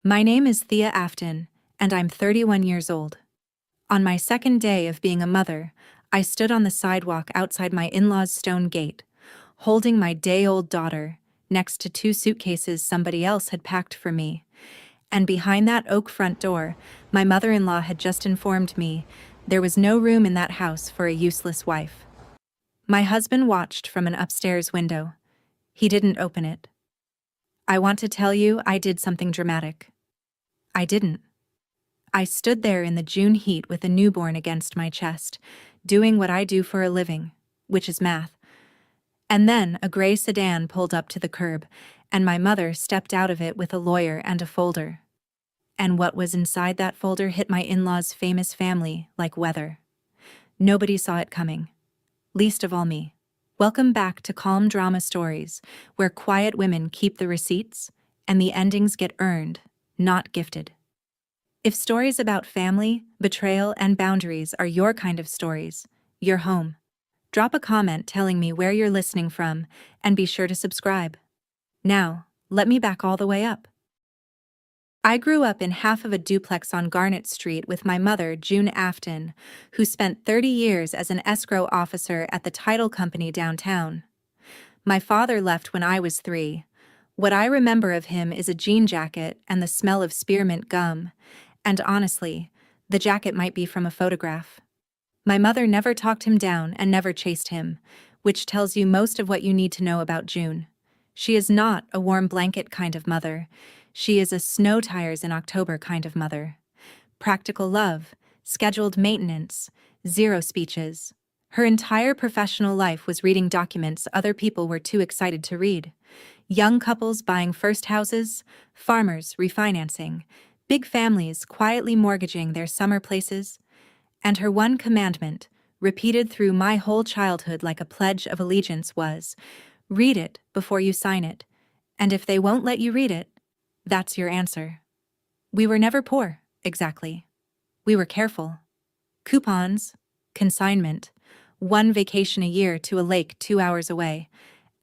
My name is Thea Afton, and I'm 31 years old. On my second day of being a mother, I stood on the sidewalk outside my in-laws' stone gate, holding my day-old daughter, next to two suitcases somebody else had packed for me. And behind that oak front door, my mother-in-law had just informed me there was no room in that house for a useless wife. My husband watched from an upstairs window. He didn't open it. I want to tell you I did something dramatic. I didn't. I stood there in the June heat with a newborn against my chest, doing what I do for a living, which is math. And then a gray sedan pulled up to the curb, and my mother stepped out of it with a lawyer and a folder. And what was inside that folder hit my in-laws' famous family like weather. Nobody saw it coming. Least of all me. Welcome back to Calm Drama Stories, where quiet women keep the receipts, and the endings get earned, not gifted. If stories about family, betrayal, and boundaries are your kind of stories, you're home. Drop a comment telling me where you're listening from, and be sure to subscribe. Now, let me back all the way up. I grew up in half of a duplex on Garnet Street with my mother, June Afton, who spent 30 years as an escrow officer at the title company downtown. My father left when I was 3. What I remember of him is a jean jacket and the smell of spearmint gum, and honestly, the jacket might be from a photograph. My mother never talked him down and never chased him, which tells you most of what you need to know about June. She is not a warm blanket kind of mother. She is a snow tires in October kind of mother. Practical love, scheduled maintenance, zero speeches. Her entire professional life was reading documents other people were too excited to read. Young couples buying first houses, farmers refinancing, big families quietly mortgaging their summer places. And her one commandment, repeated through my whole childhood like a pledge of allegiance, was, read it before you sign it. And if they won't let you read it, that's your answer. We were never poor, exactly. We were careful. Coupons, consignment, one vacation a year to a lake 2 hours away.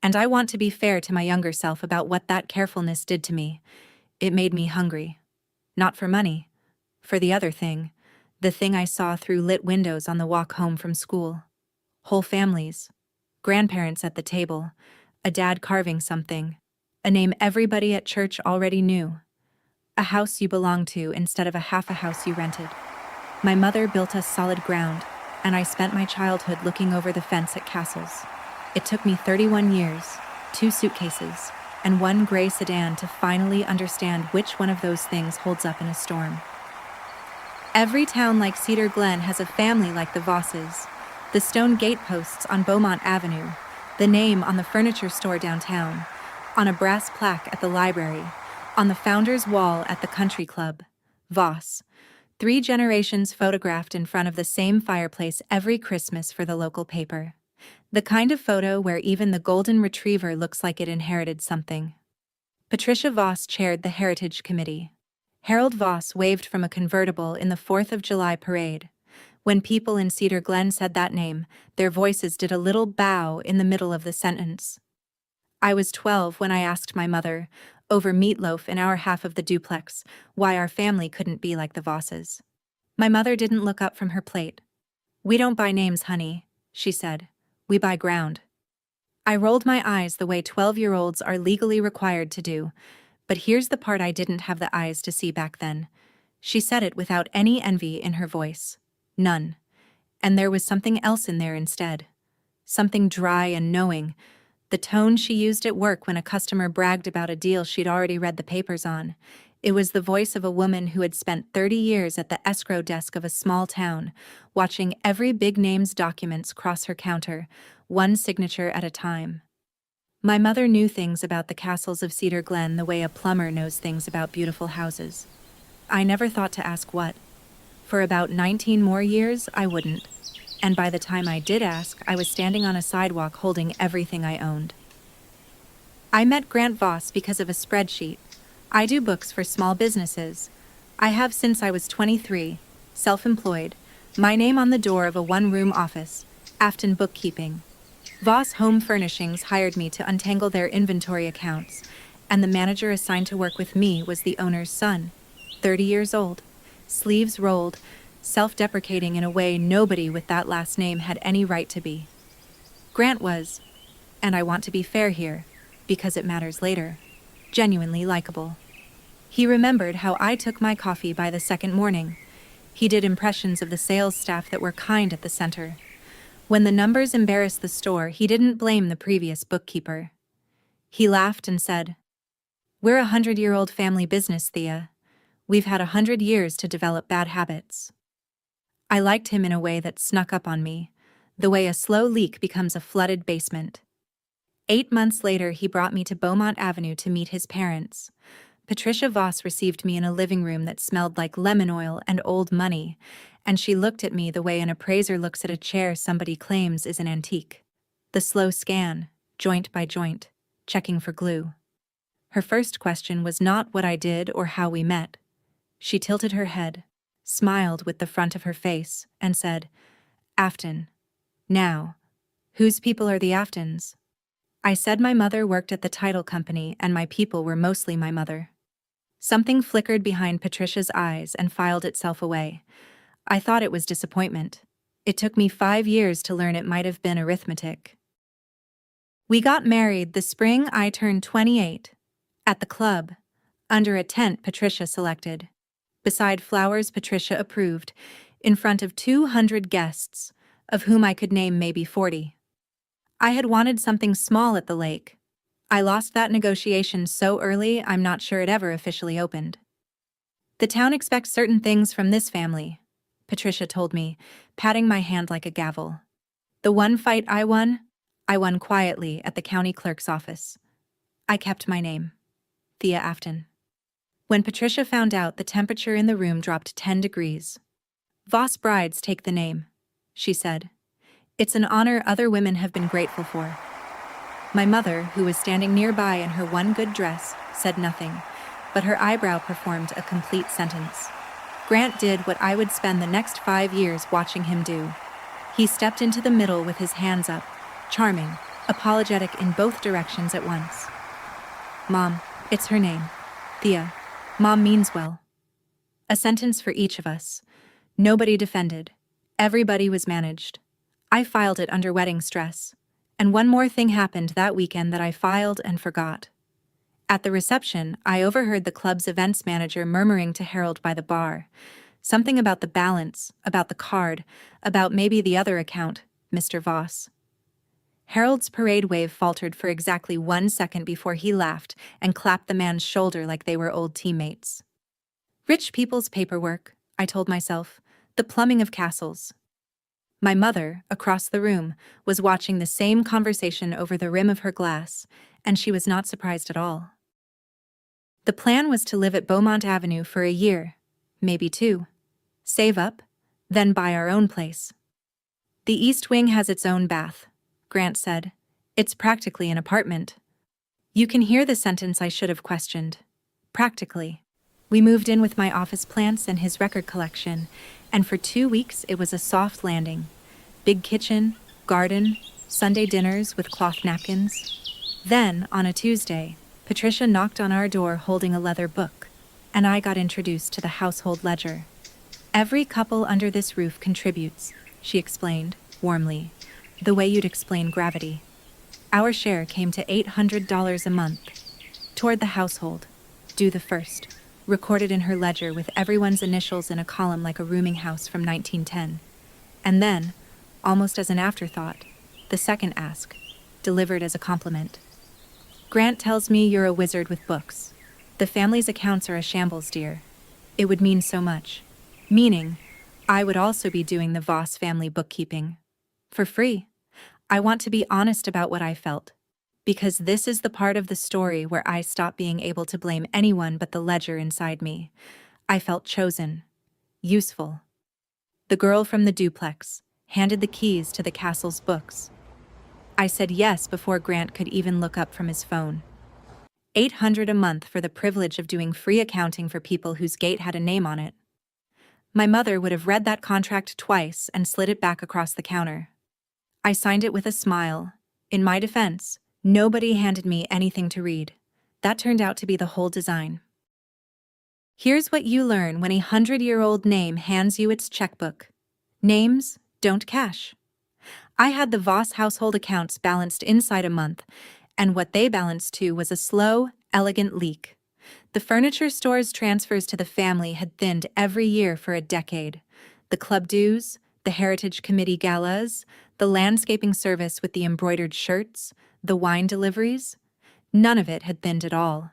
And I want to be fair to my younger self about what that carefulness did to me. It made me hungry. Not for money. For the other thing. The thing I saw through lit windows on the walk home from school. Whole families. Grandparents at the table. A dad carving something. A name everybody at church already knew. A house you belonged to instead of half a house you rented. My mother built us solid ground, and I spent my childhood looking over the fence at castles. It took me 31 years, 2 suitcases, and one gray sedan to finally understand which one of those things holds up in a storm. Every town like Cedar Glen has a family like the Vosses, the stone gateposts on Beaumont Avenue, the name on the furniture store downtown, on a brass plaque at the library, on the founder's wall at the country club. Voss. 3 generations photographed in front of the same fireplace every Christmas for the local paper. The kind of photo where even the golden retriever looks like it inherited something. Patricia Voss chaired the Heritage Committee. Harold Voss waved from a convertible in the 4th of July parade. When people in Cedar Glen said that name, their voices did a little bow in the middle of the sentence. I was 12 when I asked my mother, over meatloaf in our half of the duplex, why our family couldn't be like the Vosses. My mother didn't look up from her plate. "We don't buy names, honey," she said. "We buy ground." I rolled my eyes the way 12-year-olds are legally required to do, but here's the part I didn't have the eyes to see back then. She said it without any envy in her voice. None. And there was something else in there instead. Something dry and knowing. The tone she used at work when a customer bragged about a deal she'd already read the papers on. It was the voice of a woman who had spent 30 years at the escrow desk of a small town, watching every big name's documents cross her counter, one signature at a time. My mother knew things about the castles of Cedar Glen the way a plumber knows things about beautiful houses. I never thought to ask what. For about 19 more years, I wouldn't. And by the time I did ask, I was standing on a sidewalk holding everything I owned. I met Grant Voss because of a spreadsheet. I do books for small businesses. I have since I was 23, self-employed, my name on the door of a one-room office, Afton Bookkeeping. Voss Home Furnishings hired me to untangle their inventory accounts, and the manager assigned to work with me was the owner's son, 30 years old, sleeves rolled, self-deprecating in a way nobody with that last name had any right to be. Grant was, and I want to be fair here, because it matters later, genuinely likable. He remembered how I took my coffee by the second morning. He did impressions of the sales staff that were kind at the center. When the numbers embarrassed the store, he didn't blame the previous bookkeeper. He laughed and said, "We're a 100-year-old family business, Thea. We've had 100 years to develop bad habits." I liked him in a way that snuck up on me, the way a slow leak becomes a flooded basement. 8 months later, he brought me to Beaumont Avenue to meet his parents. Patricia Voss received me in a living room that smelled like lemon oil and old money, and she looked at me the way an appraiser looks at a chair somebody claims is an antique. The slow scan, joint by joint, checking for glue. Her first question was not what I did or how we met. She tilted her head, smiled with the front of her face, and said, "Afton. Now, whose people are the Aftons?" I said my mother worked at the title company and my people were mostly my mother. Something flickered behind Patricia's eyes and filed itself away. I thought it was disappointment. It took me 5 years to learn it might have been arithmetic. We got married the spring I turned 28, at the club, under a tent Patricia selected. Beside flowers Patricia approved, in front of 200 guests, of whom I could name maybe 40. I had wanted something small at the lake. I lost that negotiation so early I'm not sure it ever officially opened. "The town expects certain things from this family," Patricia told me, patting my hand like a gavel. The one fight I won quietly at the county clerk's office. I kept my name, Thea Afton. When Patricia found out, the temperature in the room dropped 10 degrees. "Voss brides take the name," she said. "It's an honor other women have been grateful for." My mother, who was standing nearby in her one good dress, said nothing, but her eyebrow performed a complete sentence. Grant did what I would spend the next 5 years watching him do. He stepped into the middle with his hands up, charming, apologetic in both directions at once. "Mom, it's her name. Thea. Mom means well." A sentence for each of us. Nobody defended. Everybody was managed. I filed it under wedding stress. And one more thing happened that weekend that I filed and forgot. At the reception, I overheard the club's events manager murmuring to Harold by the bar. Something about the balance, about the card, about maybe the other account, Mr. Voss. Harold's parade wave faltered for exactly 1 second before he laughed and clapped the man's shoulder like they were old teammates. "Rich people's paperwork," I told myself, "the plumbing of castles." My mother, across the room, was watching the same conversation over the rim of her glass, and she was not surprised at all. The plan was to live at Beaumont Avenue for a year, maybe 2. Save up, then buy our own place. "The East Wing has its own bath," Grant said. "It's practically an apartment." You can hear the sentence I should have questioned. Practically. We moved in with my office plants and his record collection, and for 2 weeks it was a soft landing. Big kitchen, garden, Sunday dinners with cloth napkins. Then, on a Tuesday, Patricia knocked on our door holding a leather book, and I got introduced to the household ledger. "Every couple under this roof contributes," she explained, warmly, the way you'd explain gravity. Our share came to $800 a month. Toward the household, due the first, recorded in her ledger with everyone's initials in a column like a rooming house from 1910. And then, almost as an afterthought, the second ask, delivered as a compliment. "Grant tells me you're a wizard with books. The family's accounts are a shambles, dear. It would mean so much." Meaning, I would also be doing the Voss family bookkeeping. For free. I want to be honest about what I felt. Because this is the part of the story where I stop being able to blame anyone but the ledger inside me. I felt chosen. Useful. The girl from the duplex handed the keys to the castle's books. I said yes before Grant could even look up from his phone. $800 a month for the privilege of doing free accounting for people whose gate had a name on it. My mother would have read that contract twice and slid it back across the counter. I signed it with a smile. In my defense, nobody handed me anything to read. That turned out to be the whole design. Here's what you learn when a 100-year-old name hands you its checkbook. Names don't cash. I had the Voss household accounts balanced inside a month, and what they balanced to was a slow, elegant leak. The furniture store's transfers to the family had thinned every year for a decade. The club dues, the Heritage Committee galas, the landscaping service with the embroidered shirts, the wine deliveries, none of it had thinned at all.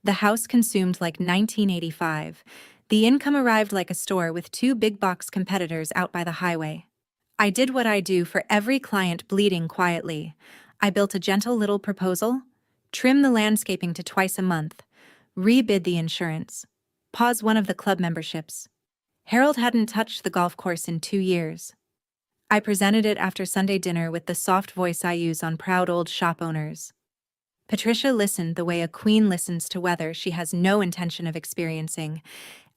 The house consumed like 1985. The income arrived like a store with two big-box competitors out by the highway. I did what I do for every client, bleeding quietly. I built a gentle little proposal, trim the landscaping to twice a month, rebid the insurance, pause one of the club memberships. Harold hadn't touched the golf course in 2 years. I presented it after Sunday dinner with the soft voice I use on proud old shop owners. Patricia listened the way a queen listens to weather she has no intention of experiencing,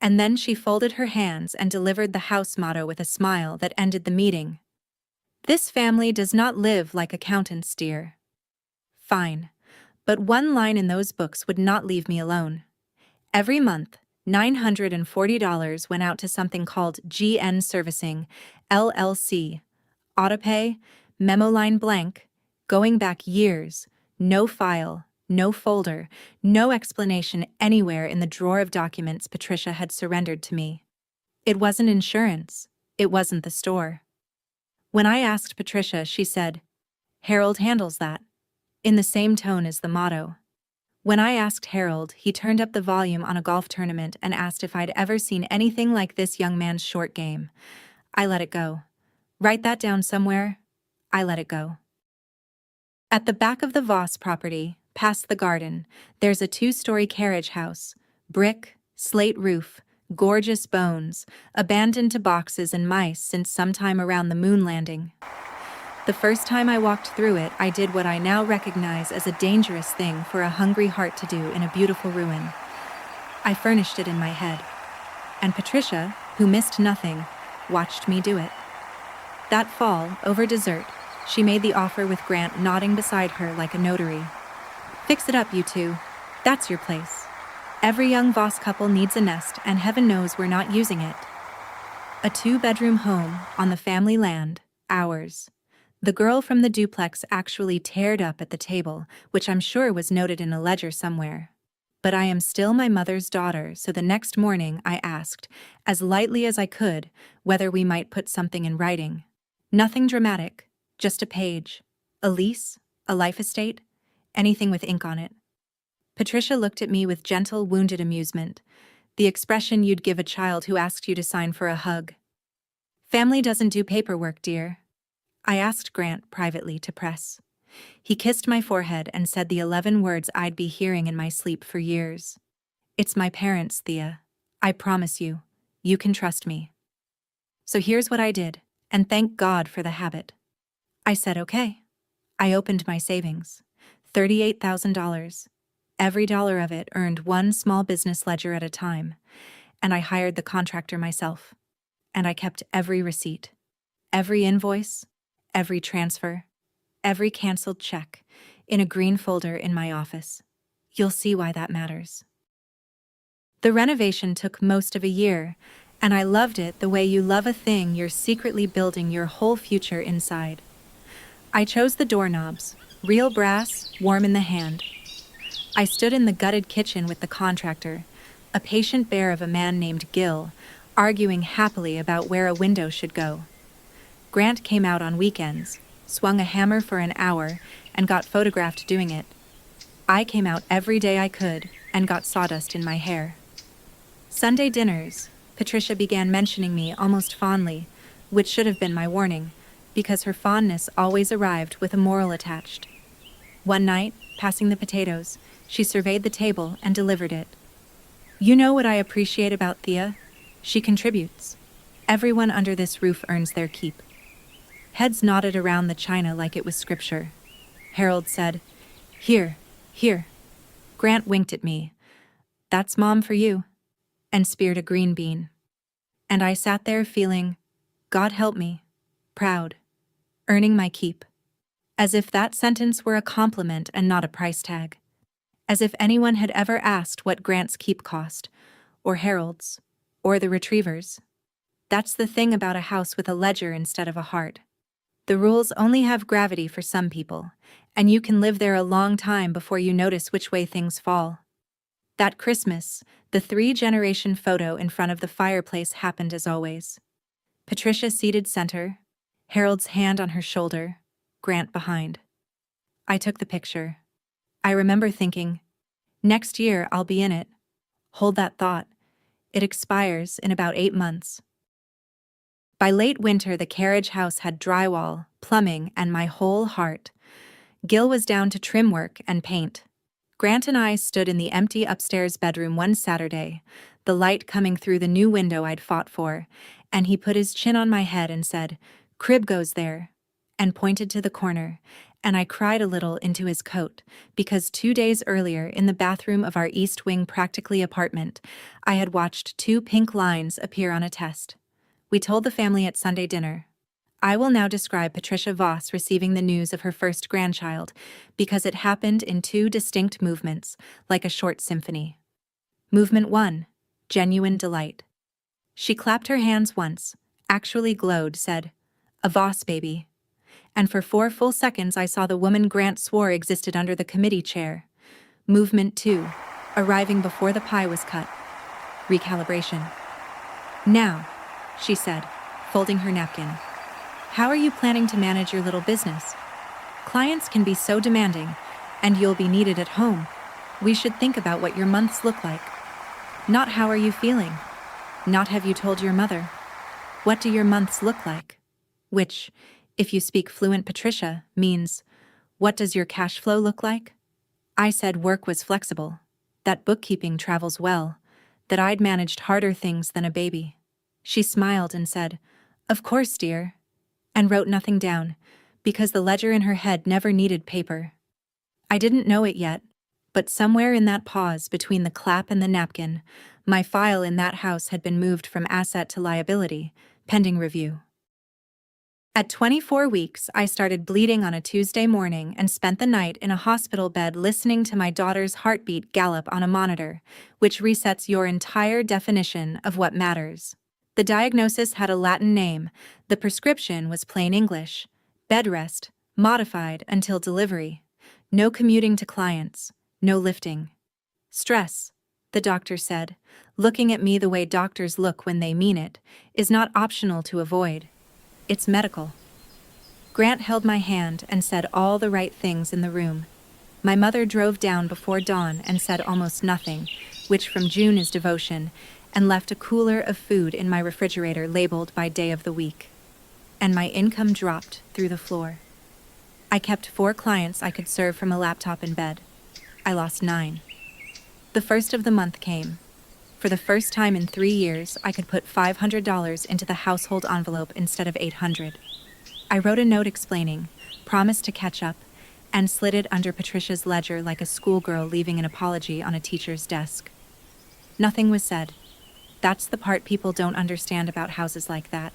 and then she folded her hands and delivered the house motto with a smile that ended the meeting. This family does not live like accountants, dear. Fine, but one line in those books would not leave me alone. Every month, $940 went out to something called GN Servicing, LLC. Autopay, memo line blank, going back years, no file, no folder, no explanation anywhere in the drawer of documents Patricia had surrendered to me. It wasn't insurance. It wasn't the store. When I asked Patricia, she said, "Harold handles that," in the same tone as the motto. When I asked Harold, he turned up the volume on a golf tournament and asked if I'd ever seen anything like this young man's short game. I let it go. Write that down somewhere. I let it go. At the back of the Voss property, past the garden, there's a 2-story carriage house, brick, slate roof, gorgeous bones, abandoned to boxes and mice since sometime around the moon landing. The first time I walked through it, I did what I now recognize as a dangerous thing for a hungry heart to do in a beautiful ruin. I furnished it in my head. And Patricia, who missed nothing, watched me do it. That fall, over dessert, she made the offer with Grant nodding beside her like a notary. "Fix it up, you two. That's your place. Every young Voss couple needs a nest, and heaven knows we're not using it." A 2-bedroom home on the family land, ours. The girl from the duplex actually teared up at the table, which I'm sure was noted in a ledger somewhere. But I am still my mother's daughter, so the next morning I asked, as lightly as I could, whether we might put something in writing. Nothing dramatic, just a page, a lease, a life estate, anything with ink on it. Patricia looked at me with gentle, wounded amusement, the expression you'd give a child who asked you to sign for a hug. "Family doesn't do paperwork, dear." I asked Grant privately to press. He kissed my forehead and said the 11 words I'd be hearing in my sleep for years. "It's my parents, Thea. I promise you. You can trust me." So here's what I did, and thank God for the habit. I said okay. I opened my savings. $38,000. Every dollar of it earned one small business ledger at a time, and I hired the contractor myself. And I kept every receipt, every invoice, every transfer, every canceled check, in a green folder in my office. You'll see why that matters. The renovation took most of a year, and I loved it the way you love a thing you're secretly building your whole future inside. I chose the doorknobs, real brass, warm in the hand. I stood in the gutted kitchen with the contractor, a patient bear of a man named Gil, arguing happily about where a window should go. Grant came out on weekends, swung a hammer for an hour, and got photographed doing it. I came out every day I could and got sawdust in my hair. Sunday dinners, Patricia began mentioning me almost fondly, which should have been my warning, because her fondness always arrived with a moral attached. One night, passing the potatoes, she surveyed the table and delivered it. "You know what I appreciate about Thea? She contributes. Everyone under this roof earns their keep." Heads nodded around the china like it was scripture. Harold said, "Here, here." Grant winked at me. "That's Mom for you," and speared a green bean. And I sat there feeling, God help me, proud, earning my keep. As if that sentence were a compliment and not a price tag. As if anyone had ever asked what Grant's keep cost, or Harold's, or the retrievers. That's the thing about a house with a ledger instead of a heart. The rules only have gravity for some people, and you can live there a long time before you notice which way things fall. That Christmas, the 3-generation photo in front of the fireplace happened as always. Patricia seated center, Harold's hand on her shoulder, Grant behind. I took the picture. I remember thinking, next year I'll be in it. Hold that thought. It expires in about 8 months. By late winter, the carriage house had drywall, plumbing, and my whole heart. Gil was down to trim work and paint. Grant and I stood in the empty upstairs bedroom one Saturday, the light coming through the new window I'd fought for, and he put his chin on my head and said, "Crib goes there," and pointed to the corner, and I cried a little into his coat, because 2 days earlier in the bathroom of our East Wing practically apartment, I had watched 2 pink lines appear on a test. We told the family at Sunday dinner. I will now describe Patricia Voss receiving the news of her first grandchild, because it happened in 2 distinct movements, like a short symphony. Movement 1, genuine delight. She clapped her hands once, actually glowed, said, "A Voss baby." And for 4 full seconds I saw the woman Grant swore existed under the committee chair. Movement 2, arriving before the pie was cut. Recalibration. "Now," she said, folding her napkin, "how are you planning to manage your little business? Clients can be so demanding, and you'll be needed at home. We should think about what your months look like. Not how are you feeling? Not have you told your mother? What do your months look like?" Which, if you speak fluent Patricia, means, what does your cash flow look like? I said work was flexible, that bookkeeping travels well, that I'd managed harder things than a baby. She smiled and said, "Of course, dear," and wrote nothing down, because the ledger in her head never needed paper. I didn't know it yet, but somewhere in that pause between the clap and the napkin, my file in that house had been moved from asset to liability, pending review. At 24 weeks, I started bleeding on a Tuesday morning and spent the night in a hospital bed listening to my daughter's heartbeat gallop on a monitor, which resets your entire definition of what matters. The diagnosis had a Latin name, the prescription was plain English: bed rest, modified until delivery. No commuting to clients, no lifting. Stress, the doctor said, looking at me the way doctors look when they mean it, is not optional to avoid. It's medical. Grant held my hand and said all the right things in the room. My mother drove down before dawn and said almost nothing, which from June is devotion, and left a cooler of food in my refrigerator labeled by day of the week. And my income dropped through the floor. I kept 4 clients I could serve from a laptop in bed. I lost 9. The first of the month came. For the first time in 3 years, I could put $500 into the household envelope instead of $800. I wrote a note explaining, promised to catch up, and slid it under Patricia's ledger like a schoolgirl leaving an apology on a teacher's desk. Nothing was said. That's the part people don't understand about houses like that.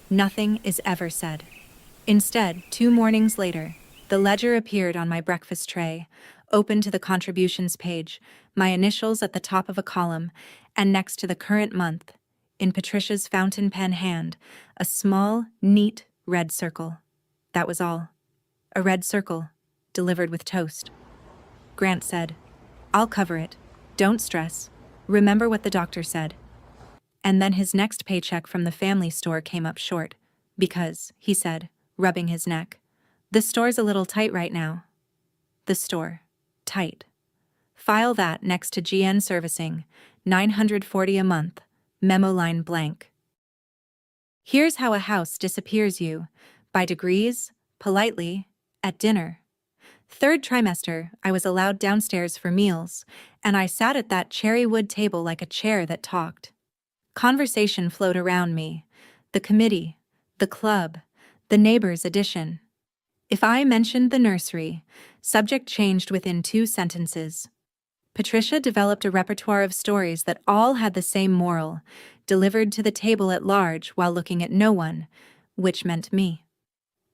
Nothing is ever said. Instead, 2 mornings later, the ledger appeared on my breakfast tray, open to the contributions page, my initials at the top of a column, and next to the current month, in Patricia's fountain pen hand, a small, neat, red circle. That was all. A red circle, delivered with toast. Grant said, "I'll cover it. Don't stress. Remember what the doctor said." And then his next paycheck from the family store came up short, because, he said, rubbing his neck, "The store's a little tight right now." The store. Tight. File that next to GN servicing, $940 a month, memo line blank. Here's how a house disappears you, by degrees, politely, at dinner. 3rd trimester, I was allowed downstairs for meals, and I sat at that cherry wood table like a chair that talked. Conversation flowed around me, the committee, the club, the neighbors' addition. If I mentioned the nursery, subject changed within 2 sentences. Patricia developed a repertoire of stories that all had the same moral, delivered to the table at large while looking at no one, which meant me.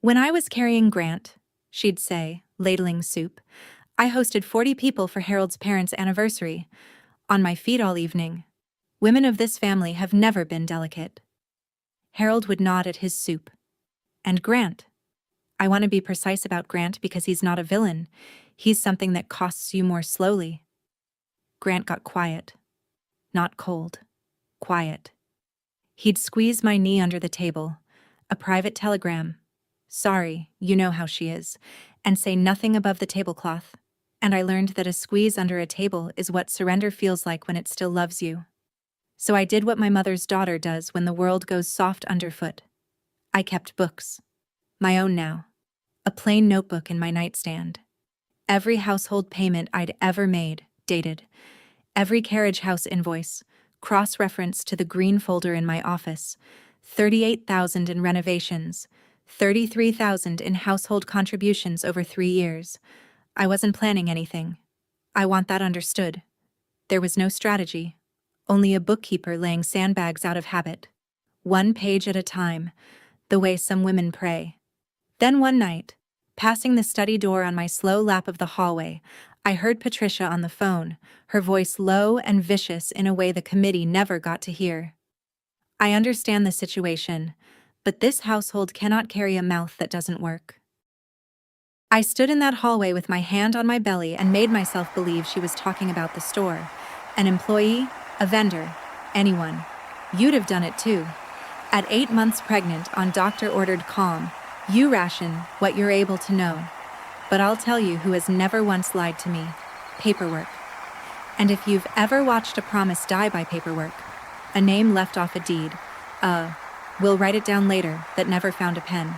When I was carrying Grant, she'd say, ladling soup, I hosted 40 people for Harold's parents' anniversary, on my feet all evening. Women of this family have never been delicate. Harold would nod at his soup. And Grant. I want to be precise about Grant because he's not a villain. He's something that costs you more slowly. Grant got quiet. Not cold. Quiet. He'd squeeze my knee under the table. A private telegram. Sorry, you know how she is. And say nothing above the tablecloth. And I learned that a squeeze under a table is what surrender feels like when it still loves you. So I did what my mother's daughter does when the world goes soft underfoot. I kept books. My own now. A plain notebook in my nightstand. Every household payment I'd ever made, dated. Every carriage house invoice, cross-reference to the green folder in my office. $38,000 in renovations. $33,000 in household contributions over 3 years. I wasn't planning anything. I want that understood. There was no strategy. Only a bookkeeper laying sandbags out of habit. 1 page at a time, the way some women pray. Then one night, passing the study door on my slow lap of the hallway, I heard Patricia on the phone, her voice low and vicious in a way the committee never got to hear. I understand the situation, but this household cannot carry a mouth that doesn't work. I stood in that hallway with my hand on my belly and made myself believe she was talking about the store. An employee, a vendor, anyone. You'd have done it too. At 8 months pregnant on doctor-ordered calm, you ration what you're able to know. But I'll tell you who has never once lied to me. Paperwork. And if you've ever watched a promise die by paperwork, a name left off a deed, we'll write it down later that never found a pen.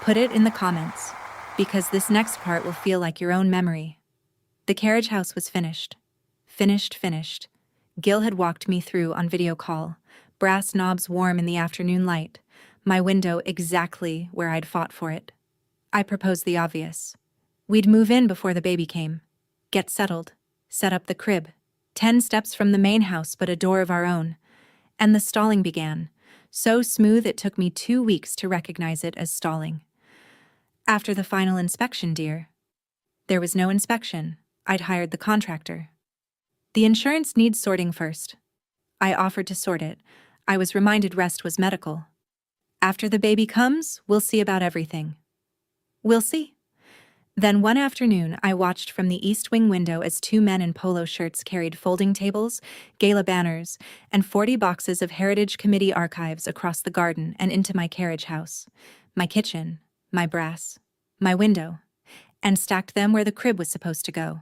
Put it in the comments, because this next part will feel like your own memory. The carriage house was finished. Finished. Gil had walked me through on video call, brass knobs warm in the afternoon light, my window exactly where I'd fought for it. I proposed the obvious. We'd move in before the baby came. Get settled. Set up the crib. 10 steps from the main house but a door of our own. And the stalling began, so smooth it took me 2 weeks to recognize it as stalling. After the final inspection, dear. There was no inspection. I'd hired the contractor. The insurance needs sorting first. I offered to sort it. I was reminded rest was medical. After the baby comes, we'll see about everything. We'll see. Then one afternoon, I watched from the east wing window as 2 men in polo shirts carried folding tables, gala banners, and 40 boxes of Heritage Committee archives across the garden and into my carriage house, my kitchen, my brass, my window, and stacked them where the crib was supposed to go.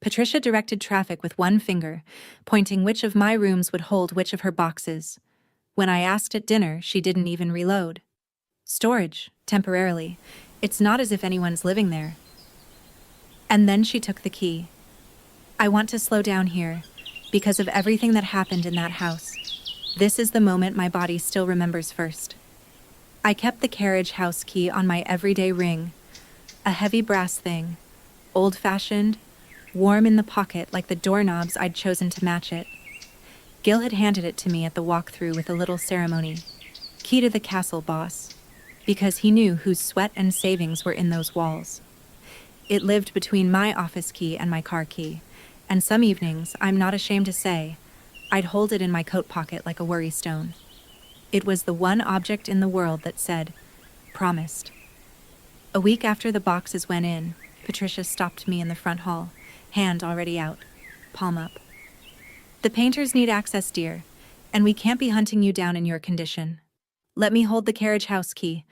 Patricia directed traffic with one finger, pointing which of my rooms would hold which of her boxes. When I asked at dinner, she didn't even reload. Storage, temporarily. It's not as if anyone's living there. And then she took the key. I want to slow down here, because of everything that happened in that house. This is the moment my body still remembers first. I kept the carriage house key on my everyday ring, a heavy brass thing, old-fashioned, warm in the pocket like the doorknobs I'd chosen to match it. Gil had handed it to me at the walkthrough with a little ceremony. Key to the castle, boss. Because he knew whose sweat and savings were in those walls. It lived between my office key and my car key, and some evenings, I'm not ashamed to say, I'd hold it in my coat pocket like a worry stone. It was the one object in the world that said, promised. A week after the boxes went in, Patricia stopped me in the front hall, hand already out, palm up. The painters need access, dear, and we can't be hunting you down in your condition. Let me hold the carriage house key.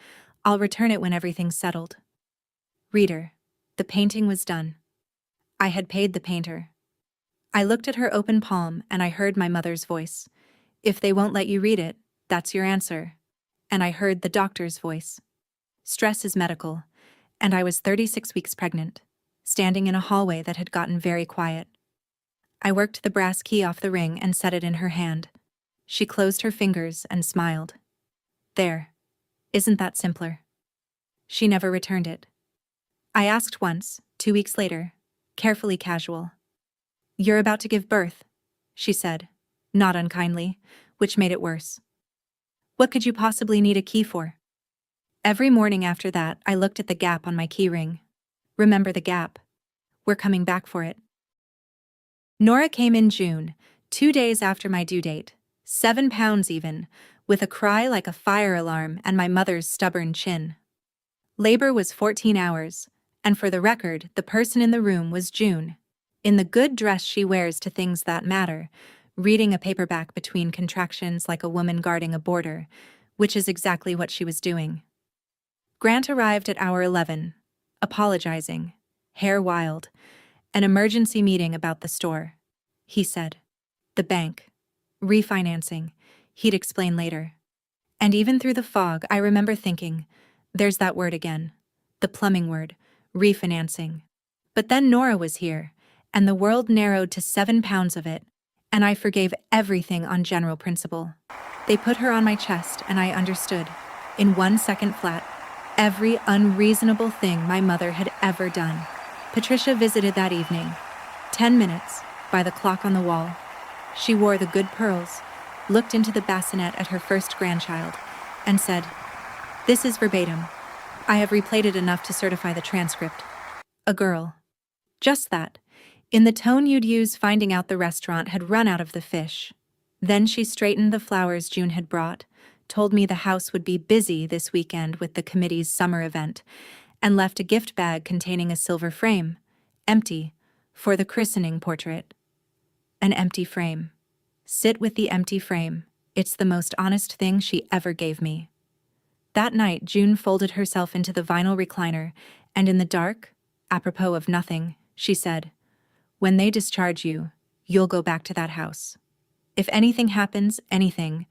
I'll return it when everything's settled. Reader, the painting was done. I had paid the painter. I looked at her open palm and I heard my mother's voice. If they won't let you read it, that's your answer. And I heard the doctor's voice. Stress is medical, and I was 36 weeks pregnant, standing in a hallway that had gotten very quiet. I worked the brass key off the ring and set it in her hand. She closed her fingers and smiled. There. Isn't that simpler? She never returned it. I asked once, 2 weeks later, carefully casual. You're about to give birth, she said, not unkindly, which made it worse. What could you possibly need a key for? Every morning after that, I looked at the gap on my key ring. Remember the gap? We're coming back for it. Nora came in June, 2 days after my due date, 7 pounds even, with a cry like a fire alarm and my mother's stubborn chin. Labor was 14 hours, and for the record, the person in the room was June, in the good dress she wears to things that matter, reading a paperback between contractions like a woman guarding a border, which is exactly what she was doing. Grant arrived at hour 11, apologizing, hair wild, an emergency meeting about the store. He said. The bank. Refinancing. He'd explain later. And even through the fog, I remember thinking, there's that word again. The plumbing word. Refinancing. But then Nora was here, and the world narrowed to 7 pounds of it, and I forgave everything on general principle. They put her on my chest, and I understood, in 1 second flat, every unreasonable thing my mother had ever done. Patricia visited that evening. 10 minutes, by the clock on the wall. She wore the good pearls, looked into the bassinet at her first grandchild, and said, "This is verbatim. I have replayed it enough to certify the transcript. A girl." Just that, in the tone you'd use finding out the restaurant had run out of the fish. Then she straightened the flowers June had brought, told me the house would be busy this weekend with the committee's summer event, and left a gift bag containing a silver frame, empty, for the christening portrait. An empty frame. Sit with the empty frame. It's the most honest thing she ever gave me. That night, June folded herself into the vinyl recliner, and in the dark, apropos of nothing, she said, "When they discharge you, you'll go back to that house. If anything happens, anything,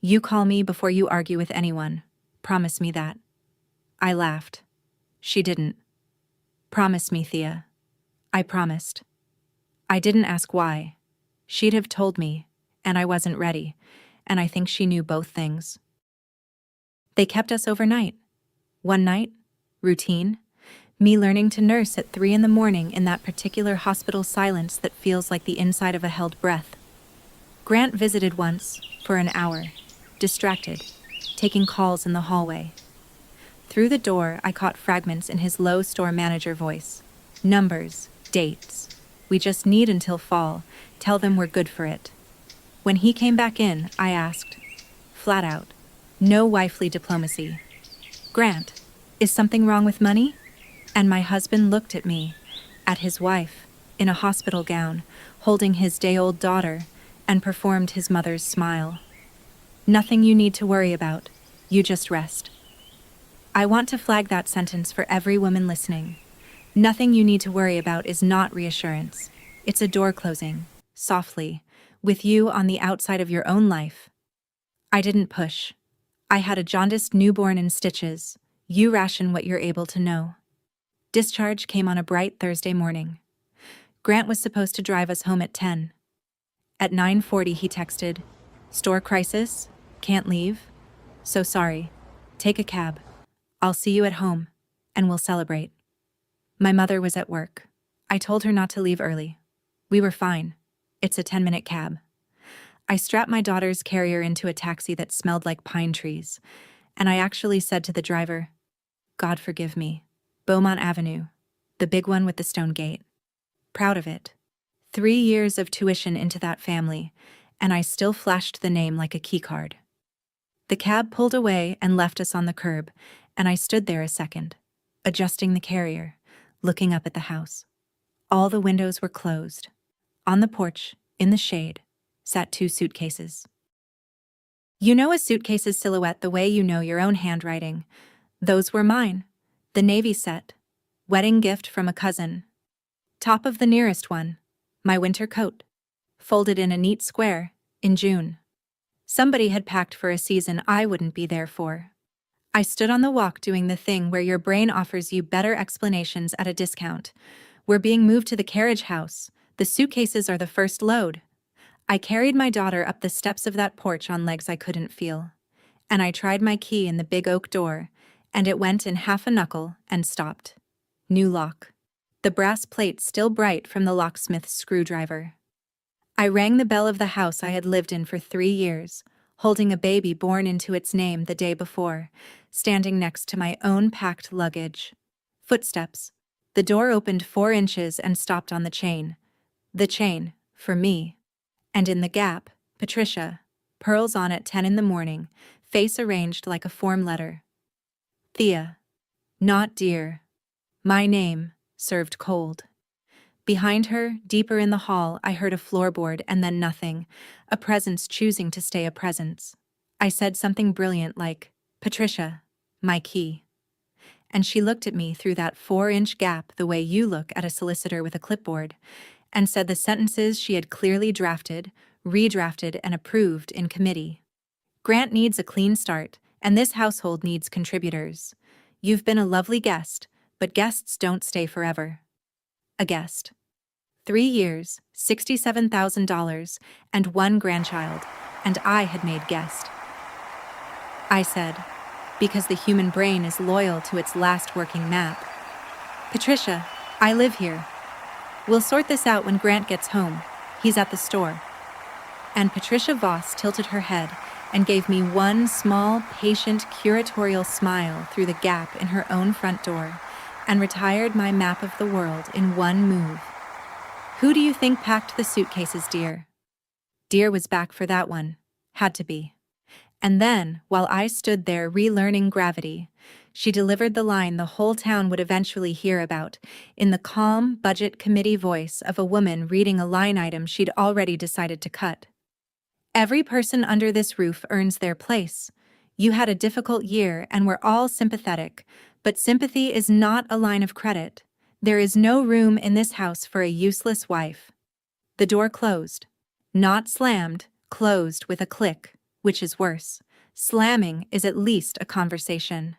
you call me before you argue with anyone. Promise me that." I laughed. She didn't. "Promise me, Thea." I promised. I didn't ask why. She'd have told me, and I wasn't ready, and I think she knew both things. They kept us overnight. One night, routine, me learning to nurse at 3 a.m. in that particular hospital silence that feels like the inside of a held breath. Grant visited once, for an hour, distracted, taking calls in the hallway. Through the door, I caught fragments in his low store manager voice. Numbers, dates. We just need until fall. Tell them we're good for it. When he came back in, I asked, flat out, no wifely diplomacy, "Grant, is something wrong with money?" And my husband looked at me, at his wife, in a hospital gown, holding his day-old daughter, and performed his mother's smile. "Nothing you need to worry about. You just rest." I want to flag that sentence for every woman listening. Nothing you need to worry about is not reassurance. It's a door closing, softly, with you on the outside of your own life. I didn't push. I had a jaundiced newborn in stitches. You ration what you're able to know. Discharge came on a bright Thursday morning. Grant was supposed to drive us home at 10. At 9:40 he texted, "Store crisis? Can't leave? So sorry. Take a cab. I'll see you at home, and we'll celebrate." My mother was at work. I told her not to leave early. We were fine. It's a 10-minute cab. I strapped my daughter's carrier into a taxi that smelled like pine trees, and I actually said to the driver, "God forgive me. Beaumont Avenue, the big one with the stone gate." Proud of it. 3 years of tuition into that family, and I still flashed the name like a keycard. The cab pulled away and left us on the curb, and I stood there a second, adjusting the carrier, looking up at the house. All the windows were closed. On the porch, in the shade, sat 2 suitcases. You know a suitcase's silhouette the way you know your own handwriting. Those were mine. The navy set. Wedding gift from a cousin. Top of the nearest one. My winter coat. Folded in a neat square, in June. Somebody had packed for a season I wouldn't be there for. I stood on the walk doing the thing where your brain offers you better explanations at a discount. We're being moved to the carriage house. The suitcases are the first load. I carried my daughter up the steps of that porch on legs I couldn't feel. And I tried my key in the big oak door, and it went in half a knuckle and stopped. New lock. The brass plate still bright from the locksmith's screwdriver. I rang the bell of the house I had lived in for 3 years, holding a baby born into its name the day before, standing next to my own packed luggage. Footsteps. The door opened 4 inches and stopped on the chain. The chain, for me. And in the gap, Patricia, pearls on at 10 in the morning, face arranged like a form letter. Thea. Not dear. My name, served cold. Behind her, deeper in the hall, I heard a floorboard and then nothing, a presence choosing to stay a presence. I said something brilliant like, Patricia, my key. And she looked at me through that 4-inch gap the way you look at a solicitor with a clipboard, and said the sentences she had clearly drafted, redrafted, and approved in committee. Grant needs a clean start, and this household needs contributors. You've been a lovely guest, but guests don't stay forever. A guest. 3 years, $67,000, and 1 grandchild, and I had made guest. I said, because the human brain is loyal to its last working map. Patricia, I live here. We'll sort this out when Grant gets home. He's at the store. And Patricia Voss tilted her head and gave me one small, patient, curatorial smile through the gap in her own front door, and retired my map of the world in one move. Who do you think packed the suitcases, dear? Dear was back for that one. Had to be. And then, while I stood there relearning gravity, she delivered the line the whole town would eventually hear about, in the calm, budget committee voice of a woman reading a line item she'd already decided to cut. Every person under this roof earns their place. You had a difficult year and we're all sympathetic, but sympathy is not a line of credit. There is no room in this house for a useless wife. The door closed. Not slammed, closed with a click, which is worse. Slamming is at least a conversation.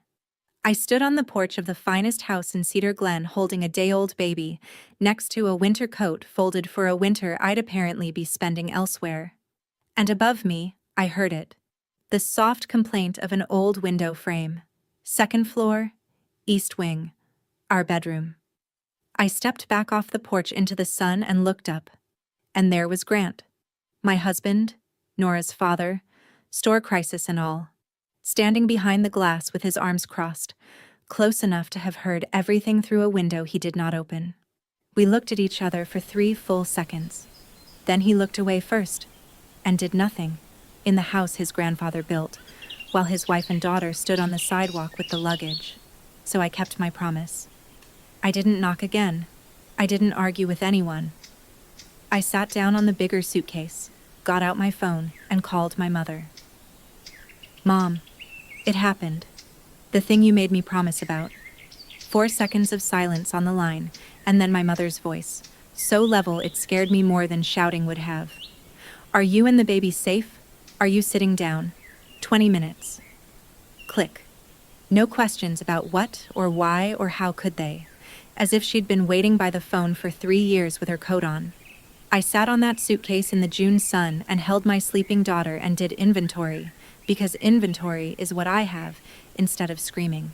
I stood on the porch of the finest house in Cedar Glen holding a day-old baby, next to a winter coat folded for a winter I'd apparently be spending elsewhere. And above me, I heard it. The soft complaint of an old window frame. 2nd floor, east wing, our bedroom. I stepped back off the porch into the sun and looked up. And there was Grant. My husband, Nora's father, store crisis and all. Standing behind the glass with his arms crossed, close enough to have heard everything through a window he did not open. We looked at each other for 3 full seconds. Then he looked away first, and did nothing, in the house his grandfather built, while his wife and daughter stood on the sidewalk with the luggage. So I kept my promise. I didn't knock again. I didn't argue with anyone. I sat down on the bigger suitcase, got out my phone, and called my mother. Mom, it happened. The thing you made me promise about. 4 seconds of silence on the line, and then my mother's voice, so level it scared me more than shouting would have. Are you and the baby safe? Are you sitting down? 20 minutes. Click. No questions about what or why or how could they, as if she'd been waiting by the phone for 3 years with her coat on. I sat on that suitcase in the June sun and held my sleeping daughter and did inventory, because inventory is what I have, instead of screaming.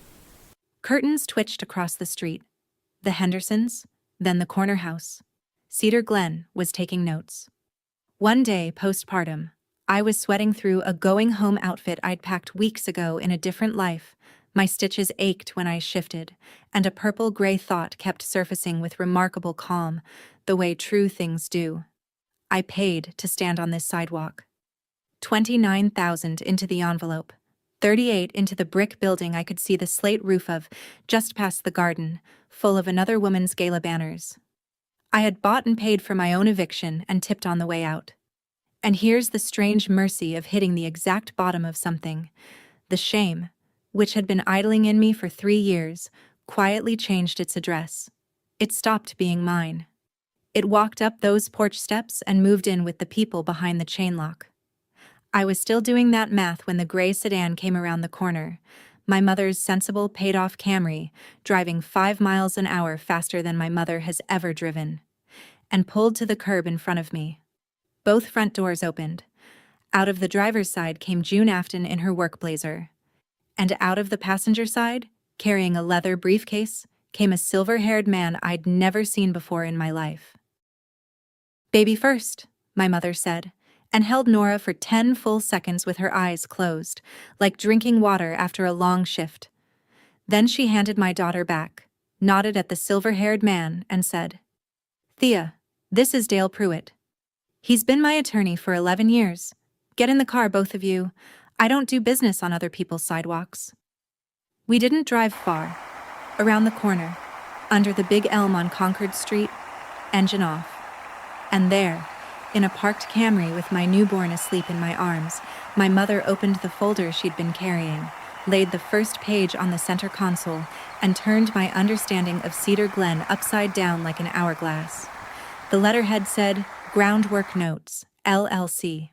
Curtains twitched across the street. The Hendersons, then the corner house. Cedar Glen was taking notes. One day, postpartum, I was sweating through a going-home outfit I'd packed weeks ago in a different life. My stitches ached when I shifted, and a purple-gray thought kept surfacing with remarkable calm, the way true things do. I paid to stand on this sidewalk. 29,000 into the envelope, 38 into the brick building I could see the slate roof of, just past the garden, full of another woman's gala banners. I had bought and paid for my own eviction and tipped on the way out. And here's the strange mercy of hitting the exact bottom of something. The shame, which had been idling in me for 3 years, quietly changed its address. It stopped being mine. It walked up those porch steps and moved in with the people behind the chain lock. I was still doing that math when the gray sedan came around the corner, my mother's sensible paid-off Camry, driving 5 miles an hour faster than my mother has ever driven, and pulled to the curb in front of me. Both front doors opened. Out of the driver's side came June Afton in her work blazer. And out of the passenger side, carrying a leather briefcase, came a silver-haired man I'd never seen before in my life. "Baby first," my mother said, and held Nora for 10 full seconds with her eyes closed, like drinking water after a long shift. Then she handed my daughter back, nodded at the silver-haired man, and said, "Thea, this is Dale Pruitt. He's been my attorney for 11 years. Get in the car, both of you. I don't do business on other people's sidewalks." We didn't drive far. Around the corner, under the big elm on Concord Street, engine off. And there, in a parked Camry with my newborn asleep in my arms, my mother opened the folder she'd been carrying, laid the first page on the center console, and turned my understanding of Cedar Glen upside down like an hourglass. The letterhead said, "Groundwork Notes, LLC."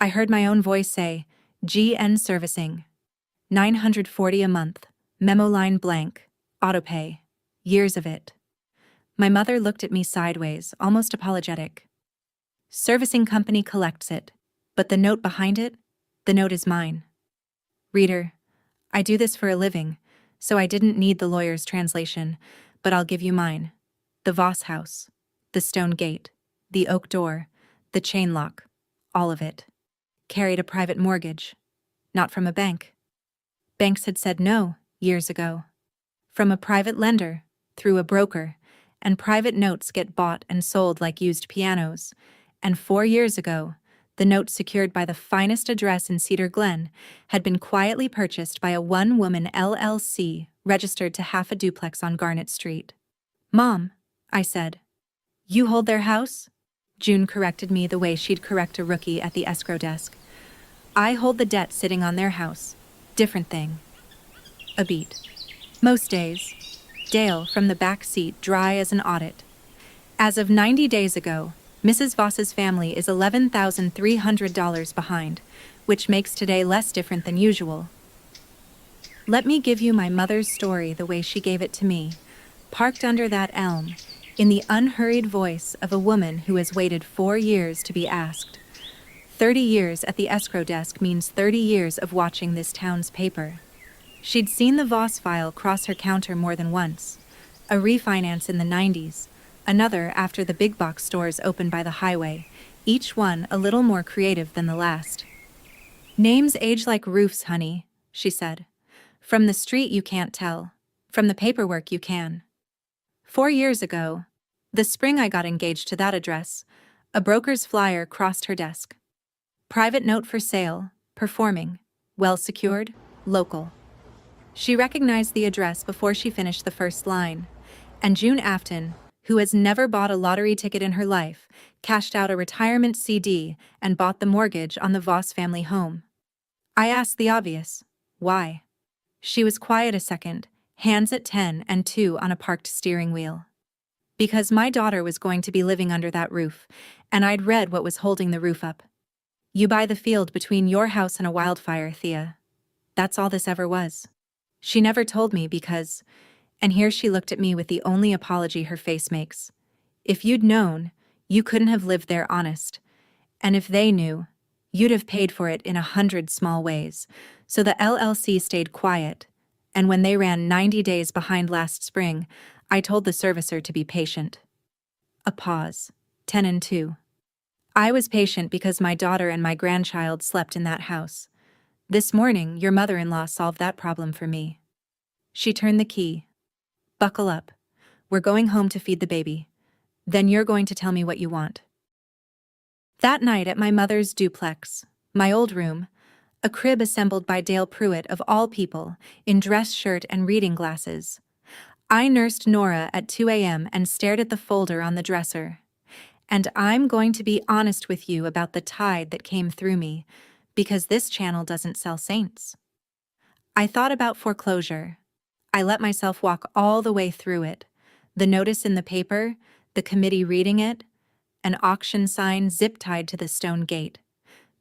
I heard my own voice say, "GN Servicing. $940 a month, memo line blank, autopay, years of it." My mother looked at me sideways, almost apologetic. "Servicing company collects it, but the note behind it, the note is mine." Reader, I do this for a living, so I didn't need the lawyer's translation, but I'll give you mine. The Voss house, the stone gate, the oak door, the chain lock, all of it. Carried a private mortgage. Not from a bank. Banks had said no, years ago. From a private lender, through a broker, and private notes get bought and sold like used pianos, and 4 years ago, the note secured by the finest address in Cedar Glen had been quietly purchased by a one-woman LLC registered to half a duplex on Garnet Street. "Mom," I said. "You hold their house?" June corrected me the way she'd correct a rookie at the escrow desk. "I hold the debt sitting on their house. Different thing." A beat. Most days. Dale from the back seat, dry as an audit. As of 90 days ago, Mrs. Voss's family is $11,300 behind, which makes today less different than usual. Let me give you my mother's story the way she gave it to me, parked under that elm, in the unhurried voice of a woman who has waited 4 years to be asked. 30 years at the escrow desk means 30 years of watching this town's paper. She'd seen the Voss file cross her counter more than once. A refinance in the 90s, another after the big box stores opened by the highway, each one a little more creative than the last. "Names age like roofs, honey," she said. "From the street you can't tell. From the paperwork you can." 4 years ago, the spring I got engaged to that address, a broker's flyer crossed her desk. "Private note for sale, performing, well secured, local." She recognized the address before she finished the first line, and June Afton, who has never bought a lottery ticket in her life, cashed out a retirement CD and bought the mortgage on the Voss family home. I asked the obvious, why? She was quiet a second, hands at 10 and 2 on a parked steering wheel. "Because my daughter was going to be living under that roof, and I'd read what was holding the roof up. You buy the field between your house and a wildfire, Thea. That's all this ever was." She never told me because, and here she looked at me with the only apology her face makes, "If you'd known, you couldn't have lived there honest. And if they knew, you'd have paid for it in 100 small ways." So the LLC stayed quiet, and when they ran 90 days behind last spring, I told the servicer to be patient. A pause. 10 and 2. I was patient because my daughter and my grandchild slept in that house. This morning, your mother-in-law solved that problem for me. She turned the key. "Buckle up. We're going home to feed the baby. Then you're going to tell me what you want." That night at my mother's duplex, my old room, a crib assembled by Dale Pruitt of all people, in dress shirt and reading glasses, I nursed Nora at 2 a.m. and stared at the folder on the dresser. And I'm going to be honest with you about the tide that came through me, because this channel doesn't sell saints. I thought about foreclosure. I let myself walk all the way through it. The notice in the paper, the committee reading it, an auction sign zip-tied to the stone gate,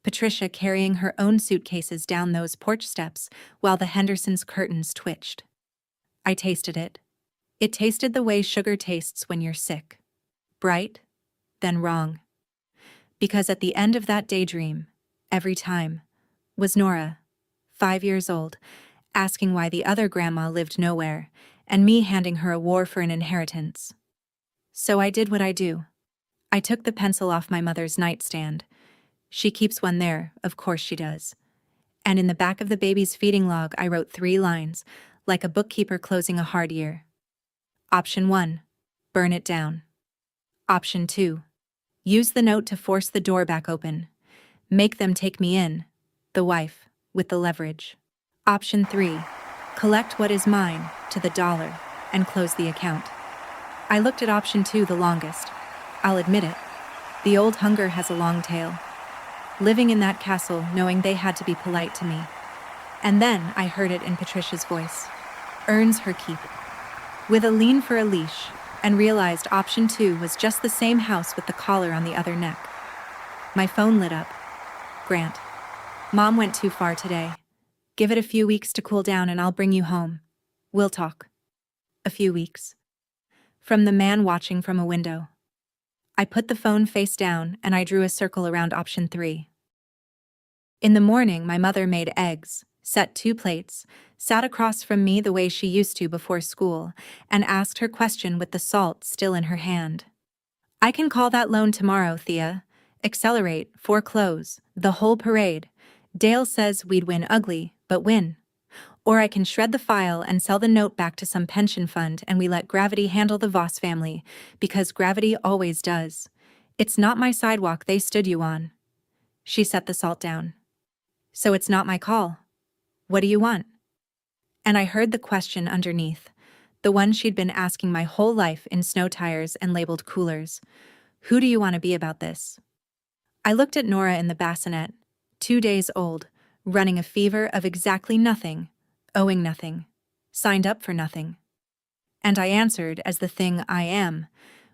Patricia carrying her own suitcases down those porch steps while the Hendersons' curtains twitched. I tasted it. It tasted the way sugar tastes when you're sick. Bright, then wrong. Because at the end of that daydream, every time, was Nora, 5 years old, asking why the other grandma lived nowhere, and me handing her a war for an inheritance. So I did what I do. I took the pencil off my mother's nightstand. She keeps one there, of course she does. And in the back of the baby's feeding log I wrote 3 lines, like a bookkeeper closing a hard year. Option 1. Burn it down. Option 2. Use the note to force the door back open. Make them take me in, the wife, with the leverage. Option 3. Collect what is mine, to the dollar, and close the account. I looked at option 2 the longest. I'll admit it. The old hunger has a long tail. Living in that castle, knowing they had to be polite to me. And then I heard it in Patricia's voice. Earns her keep. With a lean for a leash, and realized option 2 was just the same house with the collar on the other neck. My phone lit up. Grant. Mom went too far today. Give it a few weeks to cool down and I'll bring you home. We'll talk. A few weeks. From the man watching from a window. I put the phone face down and I drew a circle around option 3. In the morning, my mother made eggs, set 2 plates, sat across from me the way she used to before school, and asked her question with the salt still in her hand. I can call that loan tomorrow, Thea. Accelerate, foreclose, the whole parade. Dale says we'd win ugly, but win. Or I can shred the file and sell the note back to some pension fund and we let gravity handle the Voss family, because gravity always does. It's not my sidewalk they stood you on. She set the salt down. So it's not my call. What do you want? And I heard the question underneath, the one she'd been asking my whole life in snow tires and labeled coolers. Who do you want to be about this? I looked at Nora in the bassinet, 2 days old, running a fever of exactly nothing, owing nothing, signed up for nothing. And I answered as the thing I am,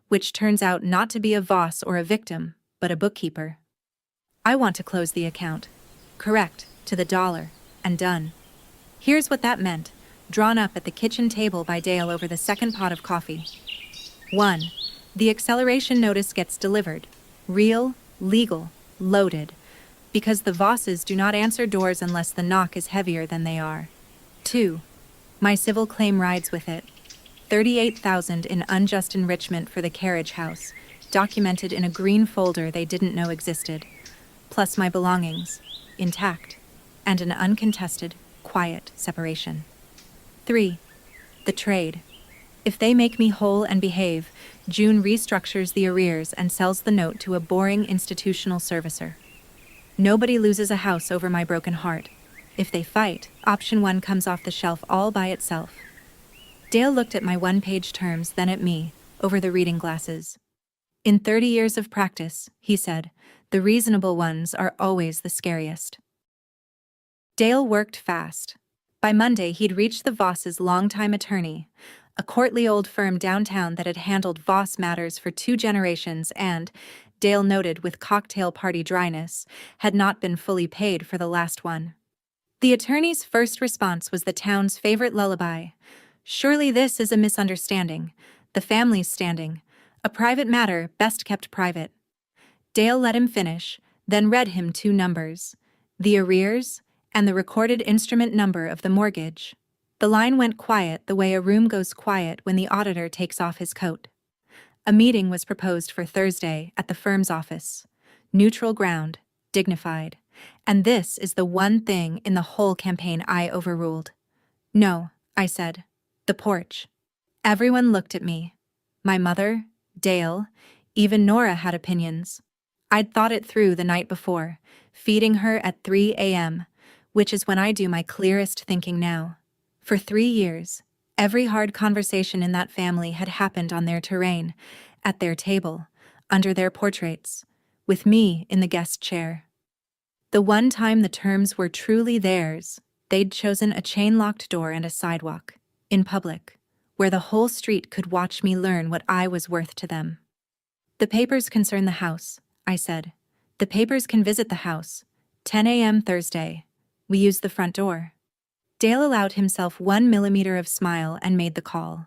which turns out not to be a Voss or a victim, but a bookkeeper. I want to close the account. Correct, to the dollar, and done. Here's what that meant, drawn up at the kitchen table by Dale over the second pot of coffee. 1. The acceleration notice gets delivered. Real, legal, loaded. Because the Vosses do not answer doors unless the knock is heavier than they are. 2. My civil claim rides with it. $38,000 in unjust enrichment for the carriage house, documented in a green folder they didn't know existed, plus my belongings, intact, and an uncontested, quiet separation. 3. The trade. If they make me whole and behave, June restructures the arrears and sells the note to a boring institutional servicer. Nobody loses a house over my broken heart. If they fight, option 1 comes off the shelf all by itself. Dale looked at my one-page terms, then at me, over the reading glasses. In 30 years of practice, he said, the reasonable ones are always the scariest. Dale worked fast. By Monday, he'd reached the Voss's longtime attorney, a courtly old firm downtown that had handled Voss matters for 2 generations and, Dale noted with cocktail party dryness, had not been fully paid for the last one. The attorney's first response was the town's favorite lullaby. Surely this is a misunderstanding. The family's standing. A private matter, best kept private. Dale let him finish, then read him 2 numbers. The arrears, and the recorded instrument number of the mortgage. The line went quiet the way a room goes quiet when the auditor takes off his coat. A meeting was proposed for Thursday at the firm's office. Neutral ground, dignified. And this is the one thing in the whole campaign I overruled. No, I said. The porch. Everyone looked at me. My mother, Dale, even Nora had opinions. I'd thought it through the night before, feeding her at 3 a.m., which is when I do my clearest thinking now. For 3 years, every hard conversation in that family had happened on their terrain, at their table, under their portraits, with me in the guest chair. The one time the terms were truly theirs, they'd chosen a chain-locked door and a sidewalk, in public, where the whole street could watch me learn what I was worth to them. The papers concern the house, I said. The papers can visit the house. 10 a.m. Thursday. We use the front door. Dale allowed himself 1 millimeter of smile and made the call.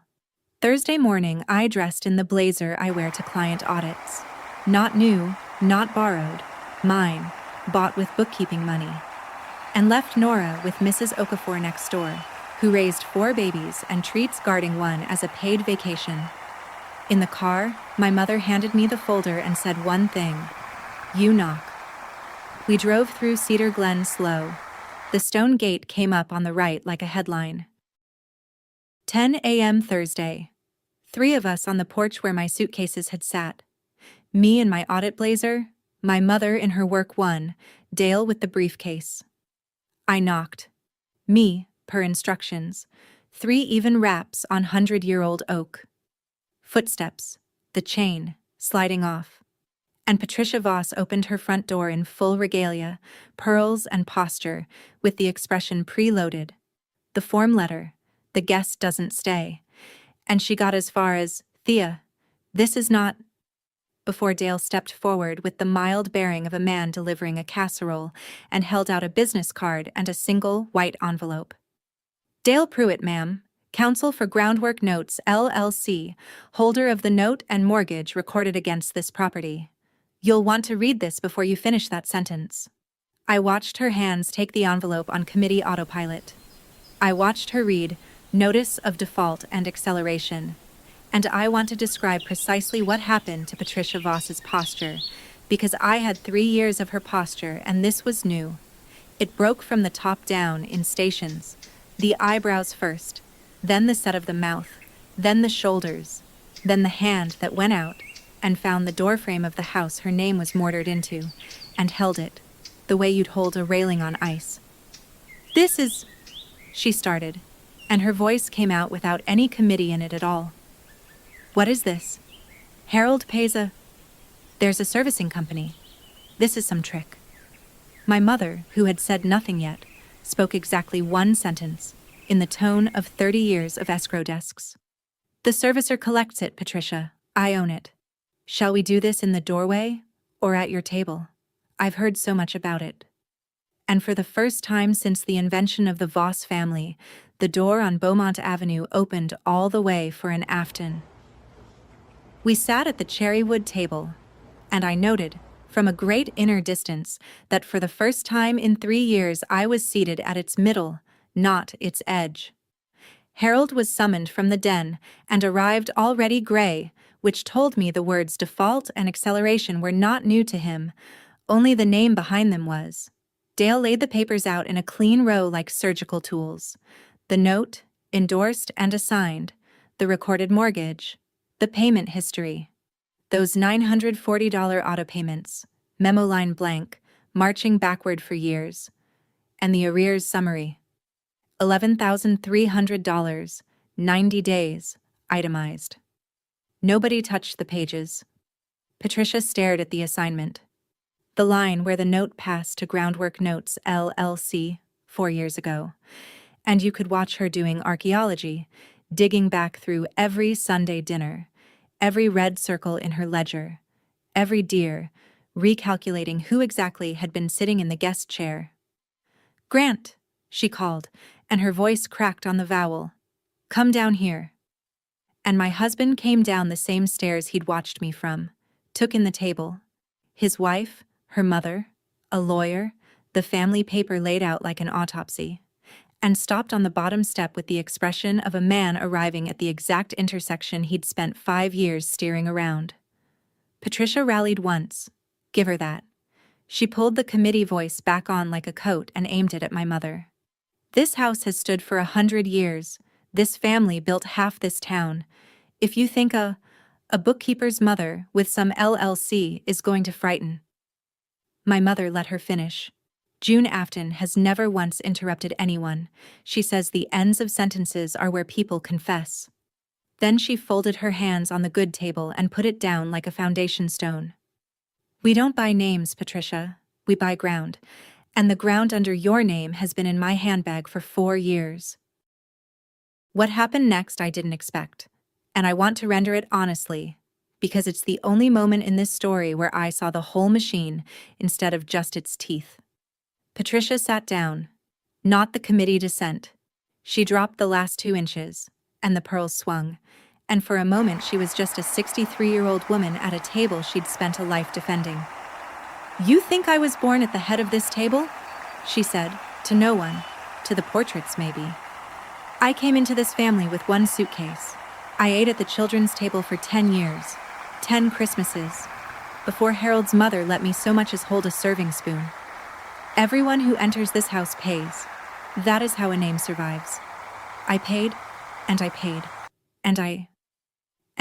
Thursday morning, I dressed in the blazer I wear to client audits. Not new, not borrowed, mine, bought with bookkeeping money. And left Nora with Mrs. Okafor next door, who raised 4 babies and treats guarding one as a paid vacation. In the car, my mother handed me the folder and said one thing. You knock. We drove through Cedar Glen slow. The stone gate came up on the right like a headline. 10 a.m. Thursday. 3 of us on the porch where my suitcases had sat. Me in my audit blazer, my mother in her work one, Dale with the briefcase. I knocked. Me, per instructions. 3 even raps on 100-year-old oak. Footsteps, the chain, sliding off. And Patricia Voss opened her front door in full regalia, pearls and posture, with the expression preloaded. The form letter, the guest doesn't stay. And she got as far as, "Thea, this is not," before Dale stepped forward with the mild bearing of a man delivering a casserole and held out a business card and a single white envelope. "Dale Pruitt, ma'am, Counsel for Groundwork Notes, LLC, holder of the note and mortgage recorded against this property. You'll want to read this before you finish that sentence." I watched her hands take the envelope on committee autopilot. I watched her read, "Notice of Default and Acceleration." And I want to describe precisely what happened to Patricia Voss's posture, because I had 3 years of her posture and this was new. It broke from the top down in stations. The eyebrows first, then the set of the mouth, then the shoulders, then the hand that went out and found the doorframe of the house her name was mortared into, and held it, the way you'd hold a railing on ice. "This is," she started, and her voice came out without any committee in it at all. "What is this? Harold pays there's a servicing company. This is some trick." My mother, who had said nothing yet, spoke exactly one sentence, in the tone of 30 years of escrow desks. "The servicer collects it, Patricia. I own it. Shall we do this in the doorway, or at your table? I've heard so much about it." And for the first time since the invention of the Voss family, the door on Beaumont Avenue opened all the way for an Afton. We sat at the cherrywood table, and I noted, from a great inner distance, that for the first time in 3 years I was seated at its middle, not its edge. Harold was summoned from the den and arrived already gray, which told me the words default and acceleration were not new to him, only the name behind them was. Dale laid the papers out in a clean row like surgical tools. The note, endorsed and assigned, the recorded mortgage, the payment history. Those $940 auto payments, memo line blank, marching backward for years. And the arrears summary. $11,300, 90 days, itemized. Nobody touched the pages. Patricia stared at the assignment. The line where the note passed to Groundwork Notes, LLC, 4 years ago. And you could watch her doing archaeology, digging back through every Sunday dinner, every red circle in her ledger, every dear, recalculating who exactly had been sitting in the guest chair. "Grant," she called, and her voice cracked on the vowel. "Come down here." And my husband came down the same stairs he'd watched me from, took in the table. His wife, her mother, a lawyer, the family paper laid out like an autopsy, and stopped on the bottom step with the expression of a man arriving at the exact intersection he'd spent 5 years steering around. Patricia rallied once. Give her that. She pulled the committee voice back on like a coat and aimed it at my mother. "This house has stood for 100 years. This family built half this town. If you think a bookkeeper's mother with some LLC is going to frighten." My mother let her finish. June Afton has never once interrupted anyone. She says the ends of sentences are where people confess. Then she folded her hands on the good table and put it down like a foundation stone. "We don't buy names, Patricia. We buy ground. And the ground under your name has been in my handbag for 4 years." What happened next I didn't expect, and I want to render it honestly, because it's the only moment in this story where I saw the whole machine instead of just its teeth. Patricia sat down, not the committee dissent. She dropped the last 2 inches, and the pearls swung, and for a moment she was just a 63-year-old woman at a table she'd spent a life defending. "You think I was born at the head of this table?" she said, to no one, to the portraits maybe. "I came into this family with 1 suitcase. I ate at the children's table for 10 years, 10 Christmases, before Harold's mother let me so much as hold a serving spoon. Everyone who enters this house pays. That is how a name survives. I paid, and I paid, and I..."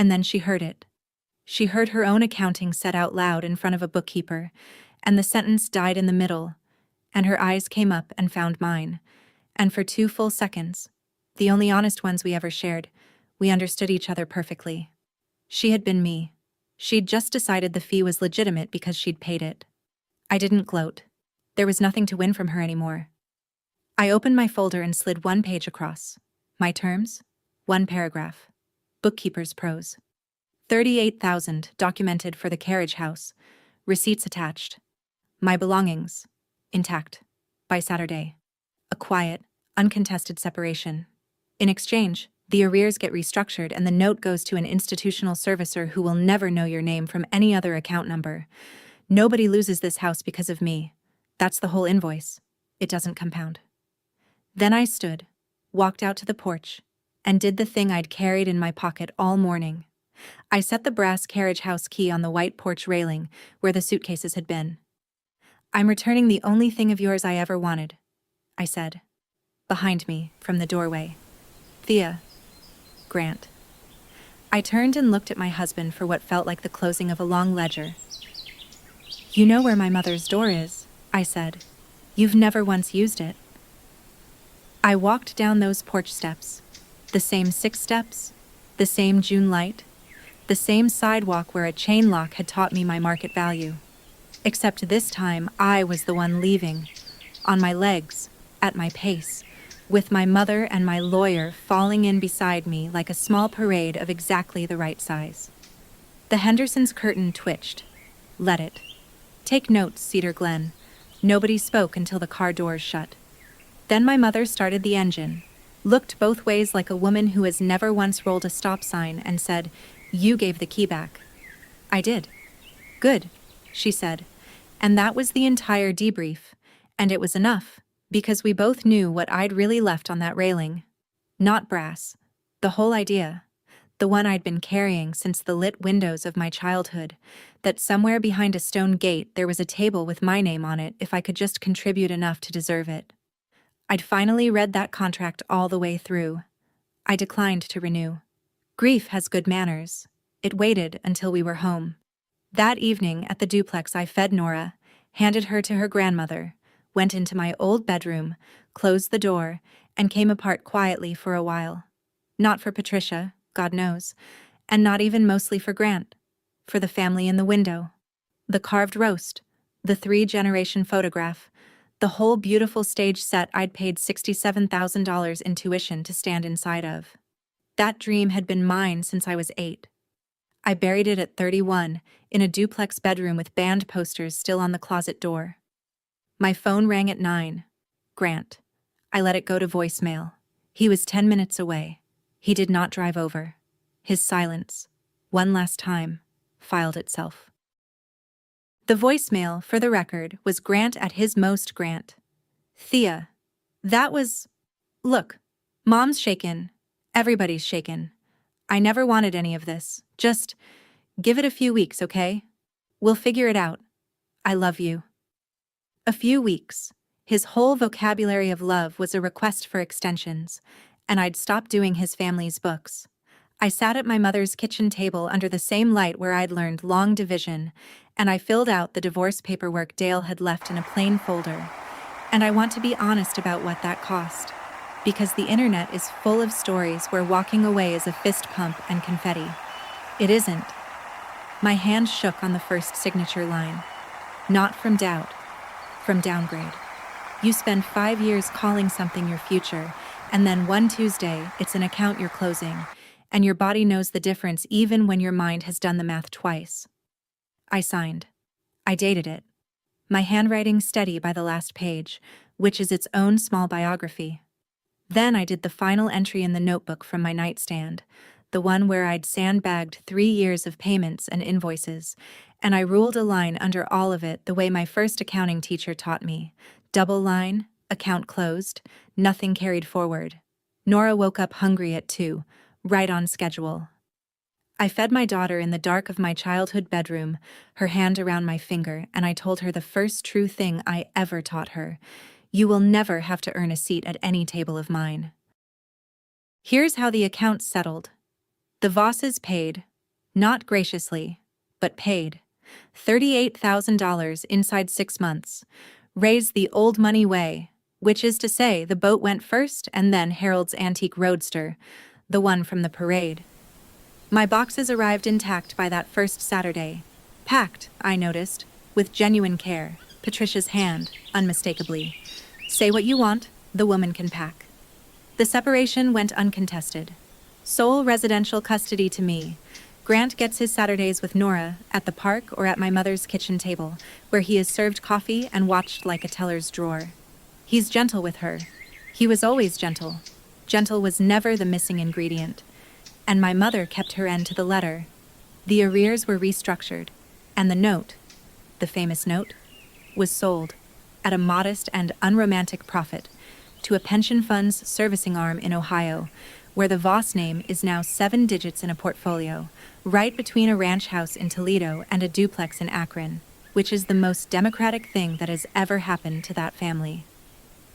And then she heard it. She heard her own accounting said out loud in front of a bookkeeper, and the sentence died in the middle, and her eyes came up and found mine. And for 2 full seconds, the only honest ones we ever shared, we understood each other perfectly. She had been me. She'd just decided the fee was legitimate because she'd paid it. I didn't gloat. There was nothing to win from her anymore. I opened my folder and slid 1 page across. My terms? 1 paragraph. Bookkeeper's prose. 38,000 documented for the carriage house. Receipts attached. My belongings. Intact. By Saturday. A quiet, uncontested separation. In exchange, the arrears get restructured and the note goes to an institutional servicer who will never know your name from any other account number. Nobody loses this house because of me. That's the whole invoice. It doesn't compound. Then I stood, walked out to the porch, and did the thing I'd carried in my pocket all morning. I set the brass carriage house key on the white porch railing where the suitcases had been. "I'm returning the only thing of yours I ever wanted," I said. Behind me, from the doorway. "Thea. Grant." I turned and looked at my husband for what felt like the closing of a long ledger. "You know where my mother's door is," I said. "You've never once used it." I walked down those porch steps. The same 6 steps, the same June light, the same sidewalk where a chain lock had taught me my market value. Except this time I was the one leaving, on my legs, at my pace, with my mother and my lawyer falling in beside me like a small parade of exactly the right size. The Hendersons' curtain twitched. Let it. Take notes, Cedar Glen. Nobody spoke until the car doors shut. Then my mother started the engine, looked both ways like a woman who has never once rolled a stop sign, and said, "You gave the key back." I did. "Good," she said. And that was the entire debrief, and it was enough, because we both knew what I'd really left on that railing. Not brass. The whole idea. The one I'd been carrying since the lit windows of my childhood, that somewhere behind a stone gate there was a table with my name on it if I could just contribute enough to deserve it. I'd finally read that contract all the way through. I declined to renew. Grief has good manners. It waited until we were home. That evening at the duplex I fed Nora, handed her to her grandmother, went into my old bedroom, closed the door, and came apart quietly for a while. Not for Patricia, God knows, and not even mostly for Grant. For the family in the window. The carved roast, the 3-generation photograph, the whole beautiful stage set I'd paid $67,000 in tuition to stand inside of. That dream had been mine since I was 8. I buried it at 31, in a duplex bedroom with band posters still on the closet door. My phone rang at 9. Grant. I let it go to voicemail. He was 10 minutes away. He did not drive over. His silence, one last time, filed itself. The voicemail, for the record, was Grant at his most Grant. "Thea. That was... Look, Mom's shaken. Everybody's shaken. I never wanted any of this. Just give it a few weeks, okay? We'll figure it out. I love you." A few weeks. His whole vocabulary of love was a request for extensions, and I'd stopped doing his family's books. I sat at my mother's kitchen table under the same light where I'd learned long division, and I filled out the divorce paperwork Dale had left in a plain folder. And I want to be honest about what that cost, because the internet is full of stories where walking away is a fist pump and confetti. It isn't. My hand shook on the first signature line. Not from doubt, from downgrade. You spend 5 years calling something your future, and then one Tuesday it's an account you're closing, and your body knows the difference even when your mind has done the math twice. I signed. I dated it. My handwriting steady by the last page, which is its own small biography. Then I did the final entry in the notebook from my nightstand, the one where I'd sandbagged 3 years of payments and invoices, and I ruled a line under all of it the way my first accounting teacher taught me. Double line, account closed, nothing carried forward. Nora woke up hungry at 2, right on schedule. I fed my daughter in the dark of my childhood bedroom, her hand around my finger, and I told her the first true thing I ever taught her. You will never have to earn a seat at any table of mine. Here's how the account settled. The Vosses paid, Not graciously, but paid. $38,000 inside 6 months. Raised the old money way, which is to say the boat went first and then Harold's antique roadster, the one from the parade. My boxes arrived intact by that first Saturday. Packed, I noticed, with genuine care, Patricia's hand, unmistakably. Say what you want, the woman can pack. The separation went uncontested. Sole residential custody to me. Grant gets his Saturdays with Nora, at the park or at my mother's kitchen table, where he is served coffee and watched like a teller's drawer. He's gentle with her. He was always gentle. Gentle was never the missing ingredient. And my mother kept her end to the letter. The arrears were restructured, and the note, the famous note, was sold, at a modest and unromantic profit, to a pension fund's servicing arm in Ohio, where the Voss name is now 7 digits in a portfolio, right between a ranch house in Toledo and a duplex in Akron, which is the most democratic thing that has ever happened to that family.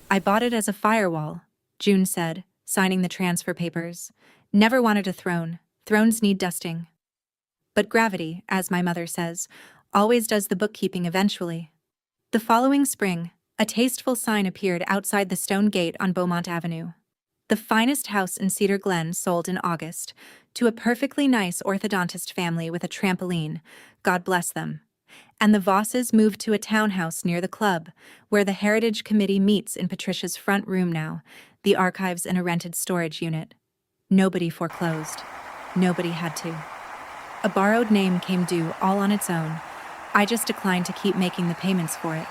I bought it as a firewall, June said, signing the transfer papers. Never wanted a throne. Thrones need dusting. But gravity, as my mother says, always does the bookkeeping eventually. The following spring, a tasteful sign appeared outside the stone gate on Beaumont Avenue. The finest house in Cedar Glen sold in August, to a perfectly nice orthodontist family with a trampoline, God bless them. And the Vosses moved to a townhouse near the club, where the Heritage Committee meets in Patricia's front room now, the archives in a rented storage unit. Nobody foreclosed. Nobody had to. A borrowed name came due all on its own. I just declined to keep making the payments for it.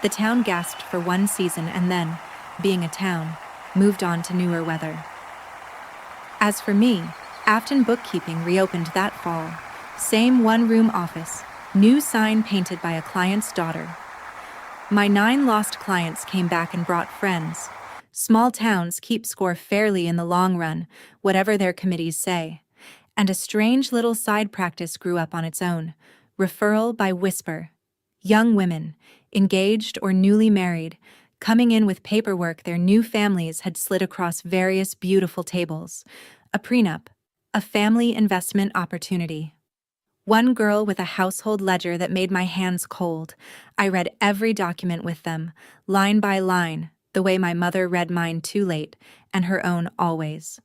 The town gasped for one season and then, being a town, moved on to newer weather. As for me, Afton Bookkeeping reopened that fall. Same one-room office, new sign painted by a client's daughter. My 9 lost clients came back and brought friends. Small towns keep score fairly in the long run, whatever their committees say. And a strange little side practice grew up on its own. Referral by whisper. Young women, engaged or newly married, coming in with paperwork their new families had slid across various beautiful tables. A prenup, a family investment opportunity. One girl with a household ledger that made my hands cold. I read every document with them, line by line, the way my mother read mine too late, and her own always.